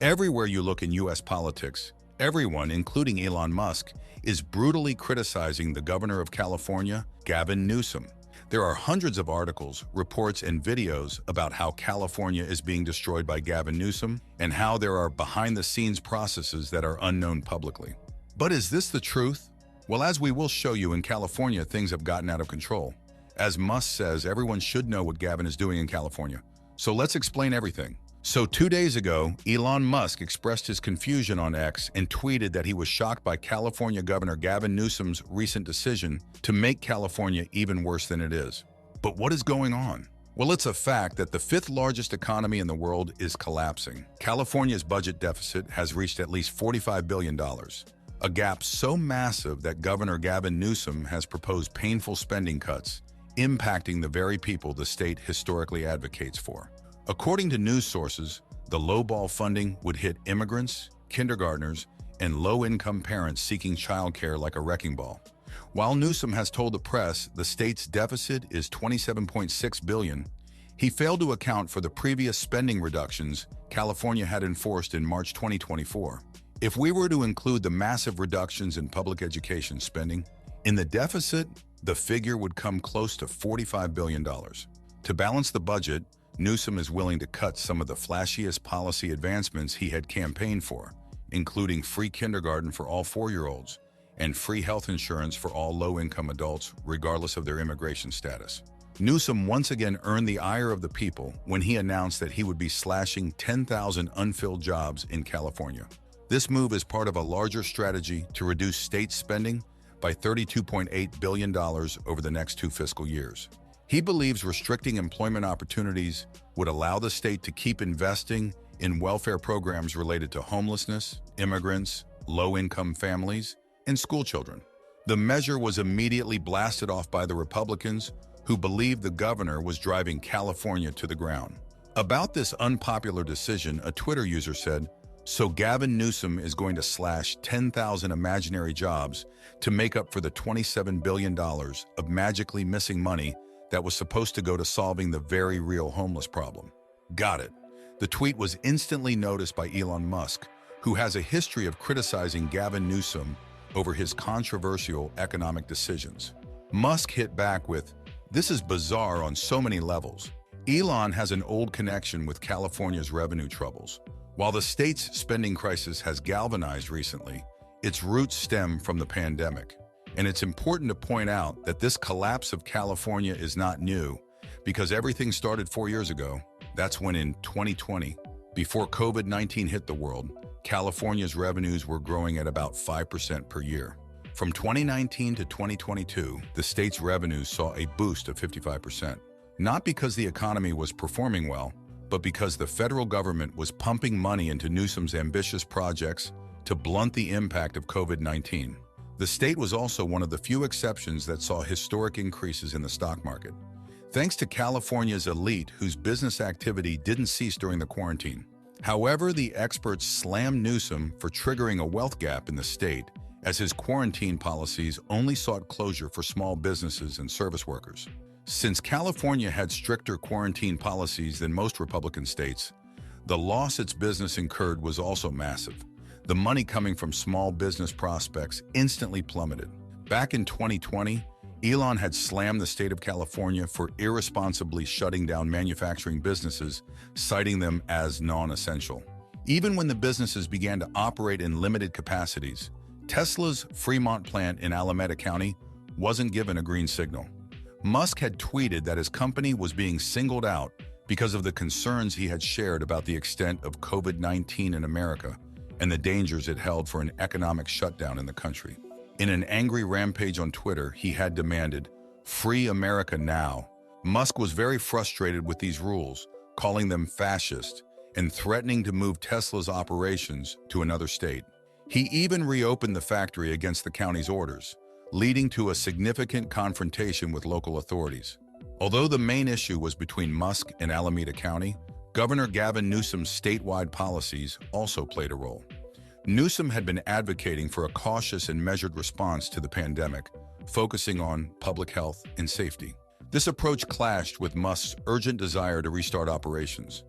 Everywhere you look in U.S. politics, everyone, including Elon Musk, is brutally criticizing the governor of California, Gavin Newsom. There are hundreds of articles, reports, and videos about how California is being destroyed by Gavin Newsom and how there are behind-the-scenes processes that are unknown publicly. But is this the truth? Well, as we will show you, in California, things have gotten out of control. As Musk says, everyone should know what Gavin is doing in California. So let's explain everything. So 2 days ago, Elon Musk expressed his confusion on X and tweeted that he was shocked by California Governor Gavin Newsom's recent decision to make California even worse than it is. But what is going on? Well, it's a fact that the fifth largest economy in the world is collapsing. California's budget deficit has reached at least $45 billion, a gap so massive that Governor Gavin Newsom has proposed painful spending cuts, impacting the very people the state historically advocates for. According to news sources, the lowball funding would hit immigrants, kindergartners, and low-income parents seeking childcare like a wrecking ball. While Newsom has told the press the state's deficit is $27.6 billion, he failed to account for the previous spending reductions California had enforced in March 2024. If we were to include the massive reductions in public education spending, in the deficit, the figure would come close to $45 billion. To balance the budget, Newsom is willing to cut some of the flashiest policy advancements he had campaigned for, including free kindergarten for all 4-year-olds and free health insurance for all low-income adults, regardless of their immigration status. Newsom once again earned the ire of the people when he announced that he would be slashing 10,000 unfilled jobs in California. This move is part of a larger strategy to reduce state spending by $32.8 billion over the next 2 fiscal years. He believes restricting employment opportunities would allow the state to keep investing in welfare programs related to homelessness, immigrants, low-income families, and school children. The measure was immediately blasted off by the Republicans, who believed the governor was driving California to the ground. About this unpopular decision, a Twitter user said, "So Gavin Newsom is going to slash 10,000 imaginary jobs to make up for the $27 billion of magically missing money that was supposed to go to solving the very real homeless problem." Got it. The tweet was instantly noticed by Elon Musk, who has a history of criticizing Gavin Newsom over his controversial economic decisions. Musk hit back with, "This is bizarre on so many levels." Elon has an old connection with California's revenue troubles. While the state's spending crisis has galvanized recently, its roots stem from the pandemic. And it's important to point out that this collapse of California is not new, because everything started 4 years ago. That's when in 2020, before COVID-19 hit the world, California's revenues were growing at about 5% per year. From 2019 to 2022, the state's revenues saw a boost of 55%. Not because the economy was performing well, but because the federal government was pumping money into Newsom's ambitious projects to blunt the impact of COVID-19. The state was also one of the few exceptions that saw historic increases in the stock market, thanks to California's elite whose business activity didn't cease during the quarantine. However, the experts slammed Newsom for triggering a wealth gap in the state, as his quarantine policies only sought closure for small businesses and service workers. Since California had stricter quarantine policies than most Republican states, the loss its business incurred was also massive. The money coming from small business prospects instantly plummeted. Back in 2020, Elon had slammed the state of California for irresponsibly shutting down manufacturing businesses, citing them as non-essential. Even when the businesses began to operate in limited capacities, Tesla's Fremont plant in Alameda County wasn't given a green signal. Musk had tweeted that his company was being singled out because of the concerns he had shared about the extent of COVID-19 in America and the dangers it held for an economic shutdown in the country. In an angry rampage on Twitter, he had demanded, "Free America now." Musk was very frustrated with these rules, calling them fascist and threatening to move Tesla's operations to another state. He even reopened the factory against the county's orders, leading to a significant confrontation with local authorities. Although the main issue was between Musk and Alameda County, Governor Gavin Newsom's statewide policies also played a role. Newsom had been advocating for a cautious and measured response to the pandemic, focusing on public health and safety. This approach clashed with Musk's urgent desire to restart operations.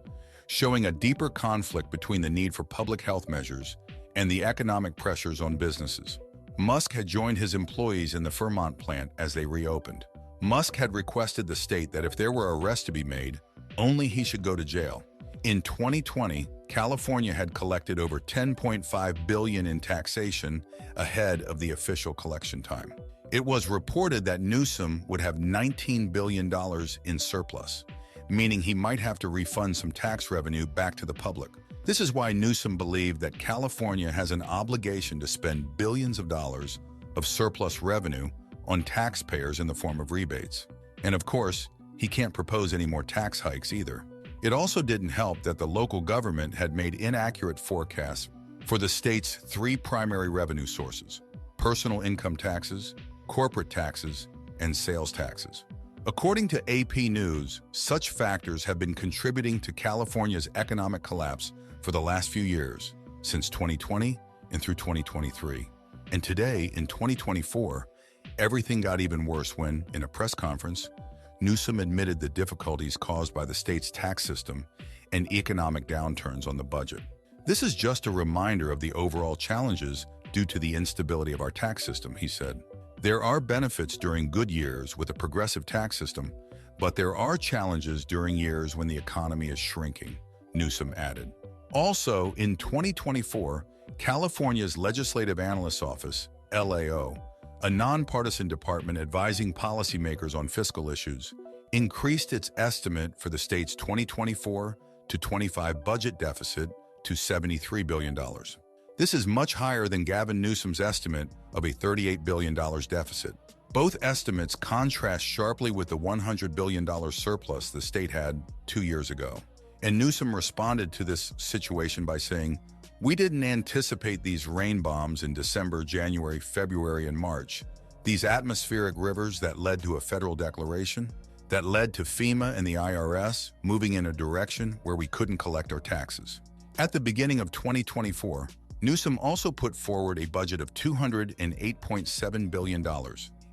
showing a deeper conflict between the need for public health measures and the economic pressures on businesses. Musk had joined his employees in the Vermont plant as they reopened. Musk had requested the state that if there were arrests to be made, only he should go to jail. In 2020, California had collected over $10.5 billion in taxation ahead of the official collection time. It was reported that Newsom would have $19 billion in surplus, meaning he might have to refund some tax revenue back to the public. This is why Newsom believed that California has an obligation to spend billions of dollars of surplus revenue on taxpayers in the form of rebates. And of course, he can't propose any more tax hikes either. It also didn't help that the local government had made inaccurate forecasts for the state's three primary revenue sources: personal income taxes, corporate taxes, and sales taxes. According to AP News, such factors have been contributing to California's economic collapse for the last few years, since 2020 and through 2023. And today, in 2024, everything got even worse when, in a press conference, Newsom admitted the difficulties caused by the state's tax system and economic downturns on the budget. This is just a reminder of the overall challenges due to the instability of our tax system, he said. There are benefits during good years with a progressive tax system, but there are challenges during years when the economy is shrinking, Newsom added. Also, in 2024, California's Legislative Analyst's Office, LAO, a nonpartisan department advising policymakers on fiscal issues, increased its estimate for the state's 2024 to 25 budget deficit to $73 billion. This is much higher than Gavin Newsom's estimate of a $38 billion deficit. Both estimates contrast sharply with the $100 billion surplus the state had 2 years ago. And Newsom responded to this situation by saying, "We didn't anticipate these rain bombs in December, January, February, and March. These atmospheric rivers that led to a federal declaration, that led to FEMA and the IRS moving in a direction where we couldn't collect our taxes." At the beginning of 2024, Newsom also put forward a budget of $208.7 billion,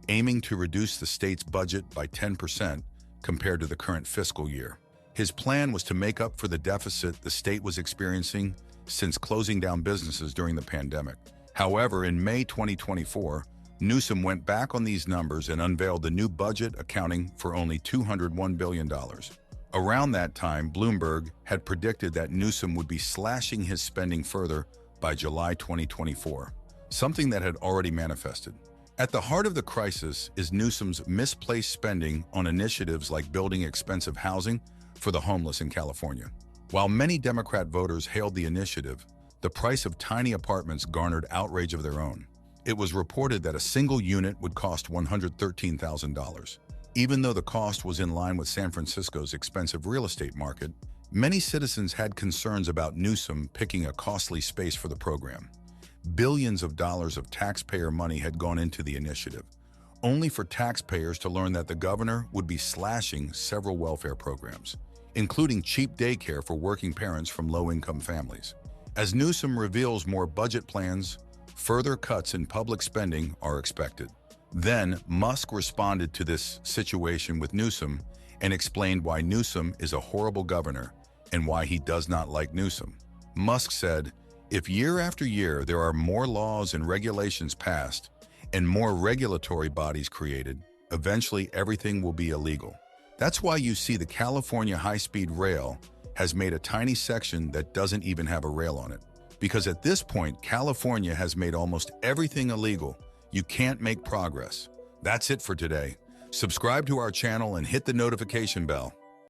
aiming to reduce the state's budget by 10% compared to the current fiscal year. His plan was to make up for the deficit the state was experiencing since closing down businesses during the pandemic. However, in May 2024, Newsom went back on these numbers and unveiled the new budget accounting for only $201 billion. Around that time, Bloomberg had predicted that Newsom would be slashing his spending further by July 2024, something that had already manifested. At the heart of the crisis is Newsom's misplaced spending on initiatives like building expensive housing for the homeless in California. While many Democrat voters hailed the initiative, the price of tiny apartments garnered outrage of their own. It was reported that a single unit would cost $113,000. Even though the cost was in line with San Francisco's expensive real estate market, many citizens had concerns about Newsom picking a costly space for the program. Billions of dollars of taxpayer money had gone into the initiative, only for taxpayers to learn that the governor would be slashing several welfare programs, including cheap daycare for working parents from low-income families. As Newsom reveals more budget plans, further cuts in public spending are expected. Then, Musk responded to this situation with Newsom and explained why Newsom is a horrible governor and why he does not like Newsom. Musk said, "If year after year there are more laws and regulations passed and more regulatory bodies created, eventually everything will be illegal. That's why you see the California high-speed rail has made a tiny section that doesn't even have a rail on it. Because at this point, California has made almost everything illegal. You can't make progress." That's it for today. Subscribe to our channel and hit the notification bell.